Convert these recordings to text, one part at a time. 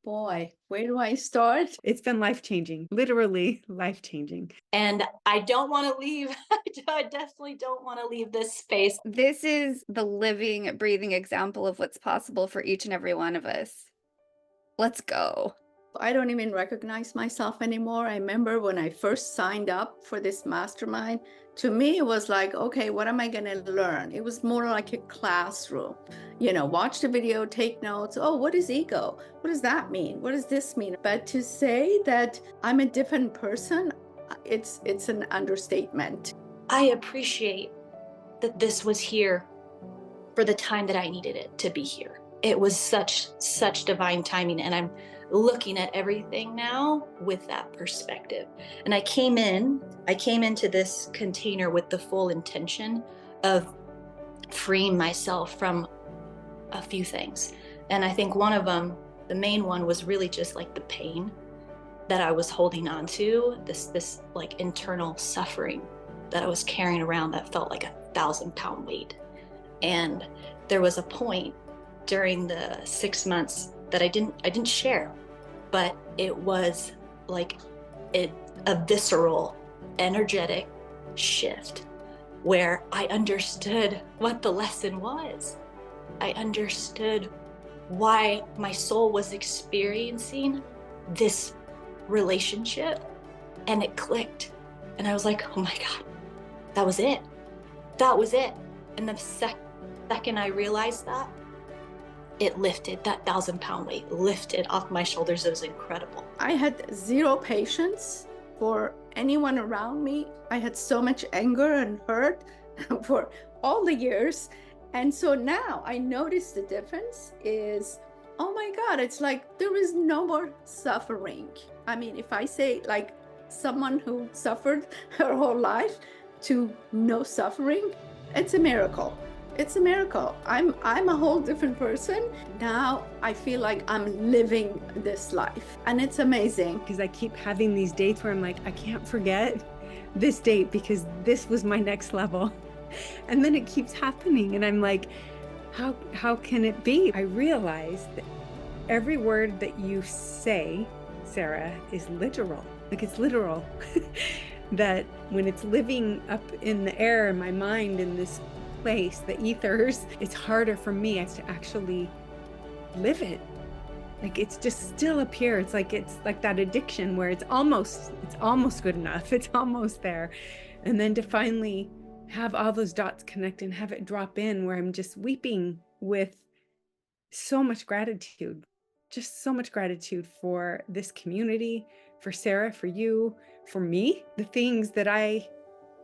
Boy, where do I start? It's been life-changing, literally life-changing. And I don't want to leave. I definitely don't want to leave this space. This is the living, breathing example of what's possible for each and every one of us. Let's go. I don't even recognize myself anymore. I remember when I first signed up for this mastermind, to me, it was like, okay, what am I going to learn? It was more like a classroom. Watch the video, take notes. Oh, what is ego? What does that mean? What does this mean? But to say that I'm a different person, it's an understatement. I appreciate that this was here for the time that I needed it to be here. It was such divine timing, and I'm looking at everything now with that perspective. And I came into this container with the full intention of freeing myself from a few things. And I think one of them, the main one, was really just like the pain that I was holding on to, this like internal suffering that I was carrying around that felt like 1,000-pound weight. And there was a point during the 6 months that I didn't share, but it was like a visceral, energetic shift where I understood what the lesson was. I understood why my soul was experiencing this relationship, and it clicked. And I was like, oh my God, that was it. That was it. And the second I realized that, it lifted, that 1,000-pound weight lifted off my shoulders. It was incredible. I had zero patience for anyone around me. I had so much anger and hurt for all the years. And so now I notice the difference is, oh my God, it's like there is no more suffering. I mean, if I say like someone who suffered her whole life to no suffering, it's a miracle. It's a miracle. I'm a whole different person. Now I feel like I'm living this life, and it's amazing. Because I keep having these dates where I'm like, I can't forget this date because this was my next level. And then it keeps happening. And I'm like, how can it be? I realize that every word that you say, Sarah, is literal. Like, it's literal. That when it's living up in the air in my mind in this place, the ethers, it's harder for me to actually live it. Like, it's just still up here. It's like that addiction where it's almost good enough. It's almost there. And then to finally have all those dots connect and have it drop in where I'm just weeping with so much gratitude, just so much gratitude for this community, for Sarah, for you, for me, the things that I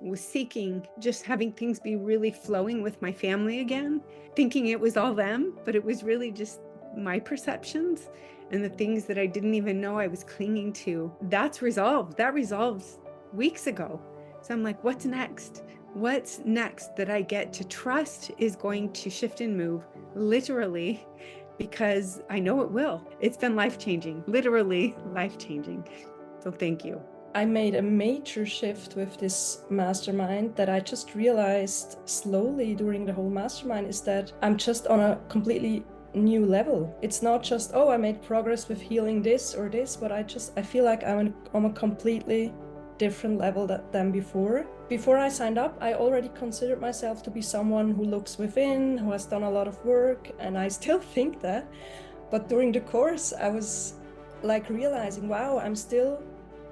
was seeking, just having things be really flowing with my family again, thinking it was all them, but it was really just my perceptions and the things that I didn't even know I was clinging to. That's resolved. That resolved weeks ago. So I'm like, what's next? What's next that I get to trust is going to shift and move, literally, because I know it will. It's been life-changing, literally life-changing. So thank you. I made a major shift with this mastermind that I just realized slowly during the whole mastermind is that I'm just on a completely new level. It's not just, oh, I made progress with healing this or this, but I feel like I'm on a completely different level than before. Before I signed up, I already considered myself to be someone who looks within, who has done a lot of work, and I still think that. But during the course, I was like realizing, wow, I'm still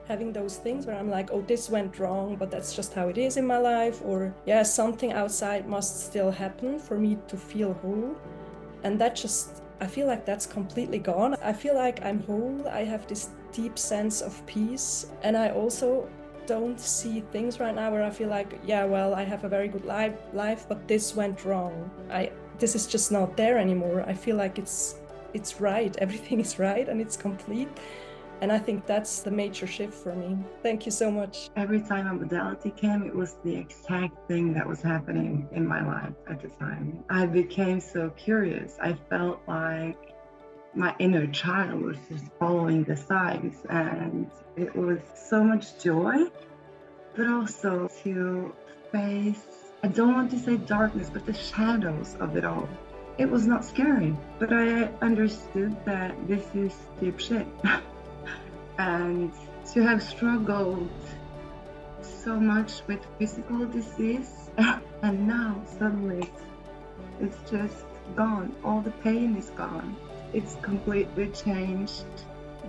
having those things where I'm like, oh, this went wrong, but that's just how it is in my life, or yeah, something outside must still happen for me to feel whole. And that just, I feel like that's completely gone. I feel like I'm whole. I have this deep sense of peace, and I also don't see things right now where I feel like, yeah, well, I have a very good life, but this went wrong. This is just not there anymore. I feel like it's right. Everything is right and it's complete. And I think that's the major shift for me. Thank you so much. Every time a modality came, it was the exact thing that was happening in my life at the time. I became so curious. I felt like my inner child was just following the signs, and it was so much joy, but also to face, I don't want to say darkness, but the shadows of it all. it was not scary, but I understood that this is deep shit. And to have struggled so much with physical disease, and now suddenly it's just gone. All the pain is gone. It's completely changed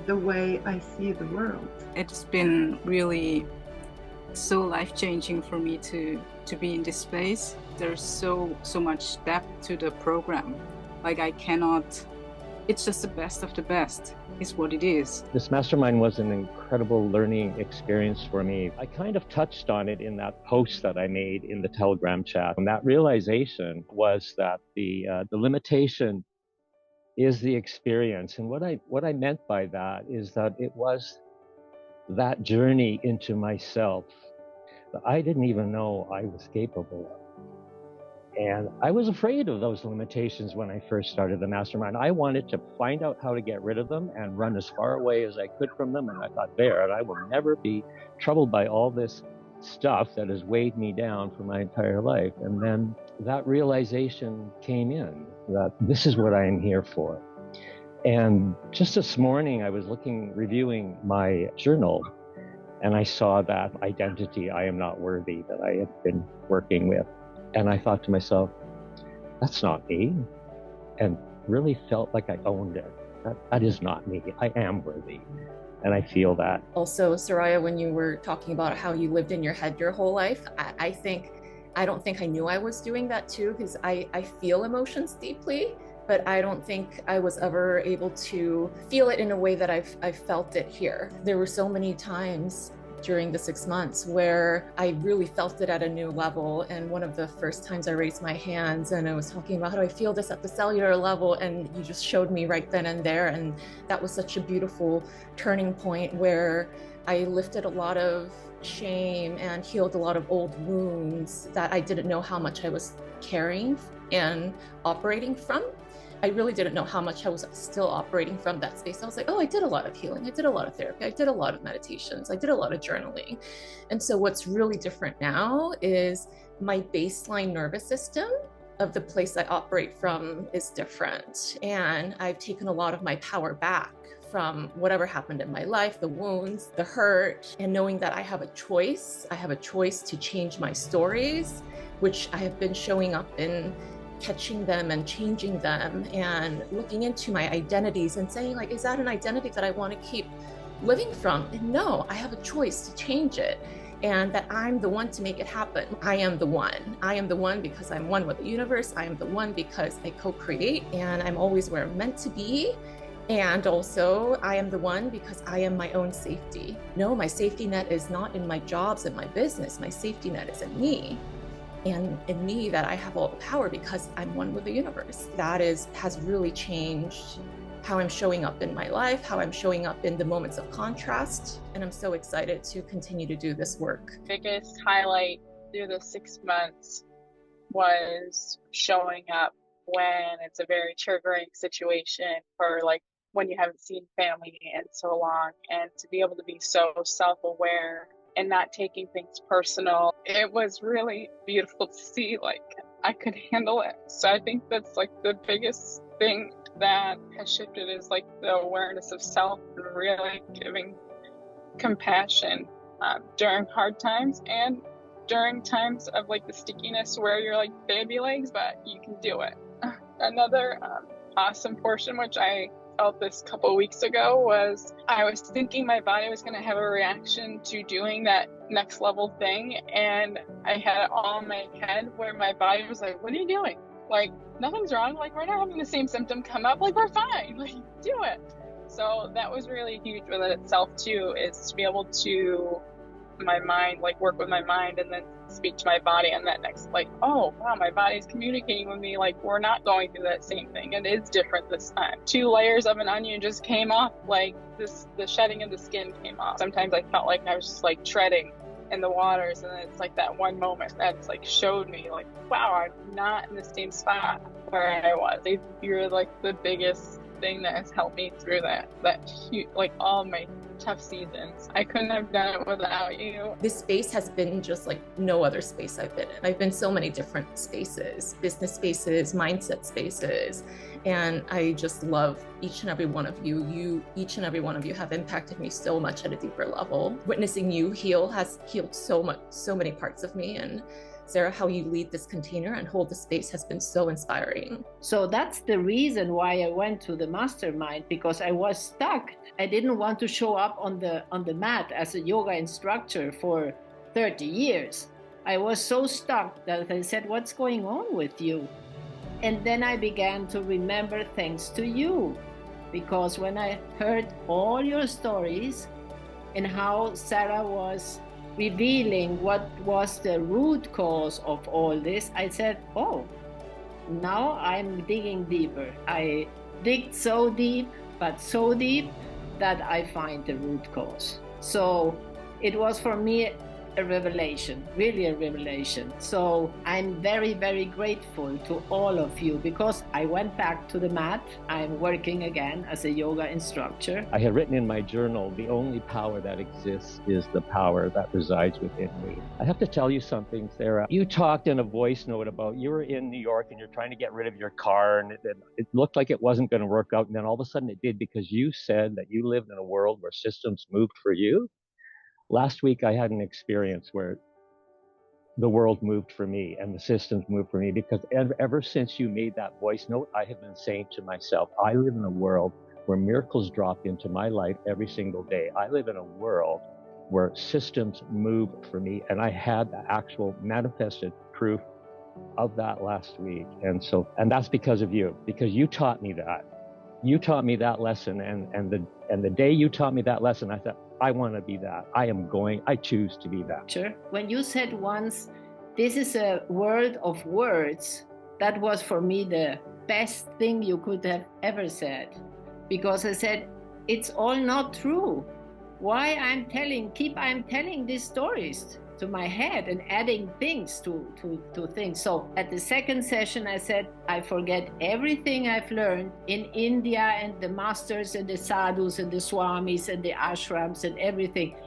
the way I see the world. It's been really so life-changing for me to be in this space. There's so much depth to the program. Like I cannot, it's just the best of the best is what it is. This mastermind was an incredible learning experience for me. I kind of touched on it in that post that I made in the Telegram chat. And that realization was that the limitation is the experience. And what I meant by that is that it was that journey into myself that I didn't even know I was capable of. And I was afraid of those limitations when I first started the mastermind. I wanted to find out how to get rid of them and run as far away as I could from them. And I thought, and I will never be troubled by all this stuff that has weighed me down for my entire life. And then that realization came in that this is what I am here for. And just this morning, I was reviewing my journal, and I saw that identity, I am not worthy, that I had been working with. And I thought to myself, that's not me. And really felt like I owned it. That is not me. I am worthy. And I feel that. Also, Soraya, when you were talking about how you lived in your head your whole life, I don't think I knew I was doing that too, because I feel emotions deeply, but I don't think I was ever able to feel it in a way that I felt it here. There were so many times during the 6 months where I really felt it at a new level. And one of the first times I raised my hands and I was talking about how do I feel this at the cellular level, and you just showed me right then and there. And that was such a beautiful turning point where I lifted a lot of shame and healed a lot of old wounds that I didn't know how much I was carrying and operating from. I really didn't know how much I was still operating from that space. I was like, oh, I did a lot of healing. I did a lot of therapy. I did a lot of meditations. I did a lot of journaling. And so what's really different now is my baseline nervous system of the place I operate from is different. And I've taken a lot of my power back from whatever happened in my life, the wounds, the hurt, and knowing that I have a choice. I have a choice to change my stories, which I have been showing up in, catching them and changing them and looking into my identities and saying, like, is that an identity that I want to keep living from? And no, I have a choice to change it, and that I'm the one to make it happen. I am the one. I am the one because I'm one with the universe. I am the one because I co-create and I'm always where I'm meant to be. And also, I am the one because I am my own safety. No, my safety net is not in my jobs and my business. My safety net is in me. And in me, that I have all the power because I'm one with the universe. That has really changed how I'm showing up in my life, how I'm showing up in the moments of contrast. And I'm so excited to continue to do this work. Biggest highlight through the 6 months was showing up when it's a very triggering situation, for like when you haven't seen family in so long, and to be able to be so self-aware and not taking things personal. It was really beautiful to see, like, I could handle it. So I think that's like the biggest thing that has shifted, is like the awareness of self and really giving compassion during hard times and during times of like the stickiness where you're like baby legs, but you can do it. Another awesome portion, which I felt this couple of weeks ago, was I was thinking my body was going to have a reaction to doing that next level thing, and I had it all in my head where my body was like, what are you doing? Like, nothing's wrong. Like, we're not having the same symptom come up. Like, we're fine. Like, do it. So that was really huge within itself too, is to be able to my mind, like work with my mind and then speak to my body, and that next, like, oh wow, my body's communicating with me, like we're not going through that same thing, and it's different this time. 2 layers of an onion just came off, like the shedding of the skin came off. Sometimes I felt like I was just like treading in the waters, and then it's like that one moment that's like showed me, like, wow, I'm not in the same spot where I was. You're like the biggest thing that has helped me through that like all my tough seasons. I couldn't have done it without you. This space has been just like no other space I've been in. I've been so many different spaces, business spaces, mindset spaces, and I just love each and every one of you. Each and every one of you have impacted me so much at a deeper level. Witnessing you heal has healed so many parts of me. And Sarah, how you lead this container and hold the space has been so inspiring. So that's the reason why I went to the Mastermind, because I was stuck. I didn't want to show up on the mat as a yoga instructor for 30 years. I was so stuck that I said, what's going on with you? And then I began to remember thanks to you, because when I heard all your stories and how Sarah was revealing what was the root cause of all this, I said, oh, now I'm digging deeper. I dig so deep, but so deep that I find the root cause. So it was for me a revelation, really a revelation. So I'm very, very grateful to all of you, because I went back to the mat. I'm working again as a yoga instructor. I had written in my journal, the only power that exists is the power that resides within me. I have to tell you something, Sarah. You talked in a voice note about you were in New York and you're trying to get rid of your car, and it looked like it wasn't going to work out. And then all of a sudden it did, because you said that you lived in a world where systems moved for you. Last week, I had an experience where the world moved for me and the systems moved for me, because ever since you made that voice note, I have been saying to myself, I live in a world where miracles drop into my life every single day. I live in a world where systems move for me. And I had the actual manifested proof of that last week. And that's because of you, because you taught me that. You taught me that lesson. And the day you taught me that lesson, I thought, I want to be that. I choose to be that. Sure. When you said once, this is a world of words, that was for me the best thing you could have ever said. Because I said, it's all not true. Why I'm telling these stories to my head and adding things to things. So at the second session, I said, I forget everything I've learned in India and the masters and the sadhus and the swamis and the ashrams and everything.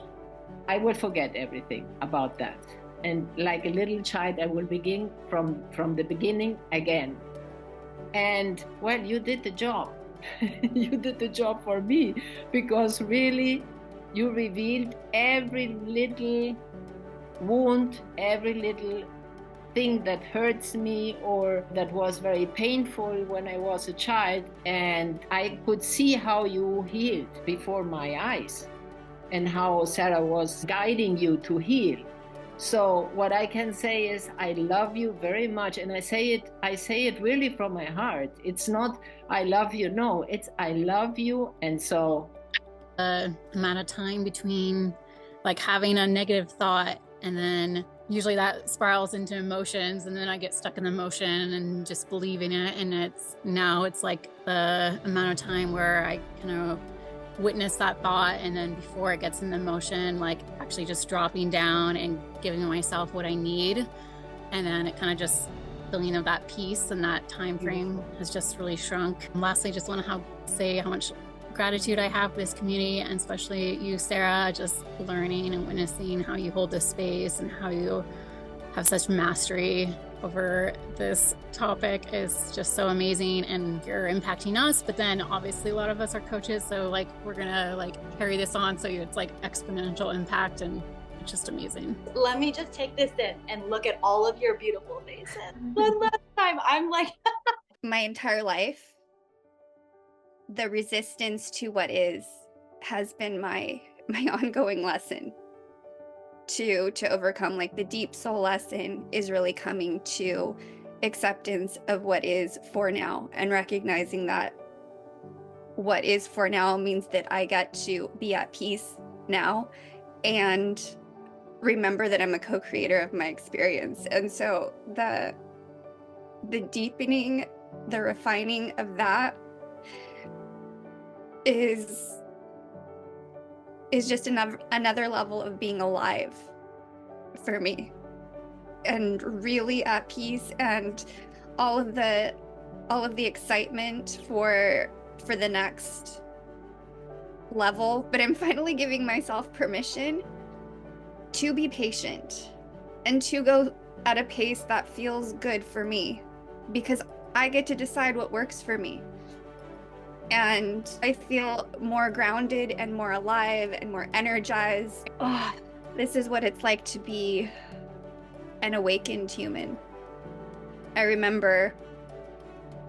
I will forget everything about that. And like a little child, I will begin from the beginning again. And well, you did the job. You did the job for me, because really you revealed every little wound, every little thing that hurts me or that was very painful when I was a child. And I could see how you healed before my eyes and how Sarah was guiding you to heal. So what I can say is I love you very much. And I say it really from my heart. It's not I love you, no, it's I love you. And so the amount of time between like having a negative thought, and then usually that spirals into emotions, and then I get stuck in the emotion and just believing it. And it's like the amount of time where I kind of witness that thought, and then before it gets in the emotion, like actually just dropping down and giving myself what I need. And then it kind of just feeling of that peace and that time frame has just really shrunk. And lastly, just want to say how much gratitude I have for this community, and especially you, Sarah, just learning and witnessing how you hold this space and how you have such mastery over this topic is just so amazing. And you're impacting us, but then obviously a lot of us are coaches, so like we're gonna like carry this on, so it's like exponential impact, and it's just amazing. Let me just take this in and look at all of your beautiful faces. One last time, I'm like my entire life, the resistance to what is has been my ongoing lesson to overcome. Like the deep soul lesson is really coming to acceptance of what is for now, and recognizing that what is for now means that I get to be at peace now and remember that I'm a co-creator of my experience. And so the deepening, the refining of that is just another level of being alive for me, and really at peace, and all of the excitement for for the next level, but I'm finally giving myself permission to be patient and to go at a pace that feels good for me, because I get to decide what works for me. And I feel more grounded and more alive and more energized. Oh, this is what it's like to be an awakened human. I remember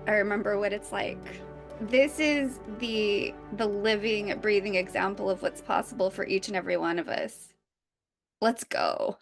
what it's like. This is the living, breathing example of what's possible for each and every one of us. Let's go.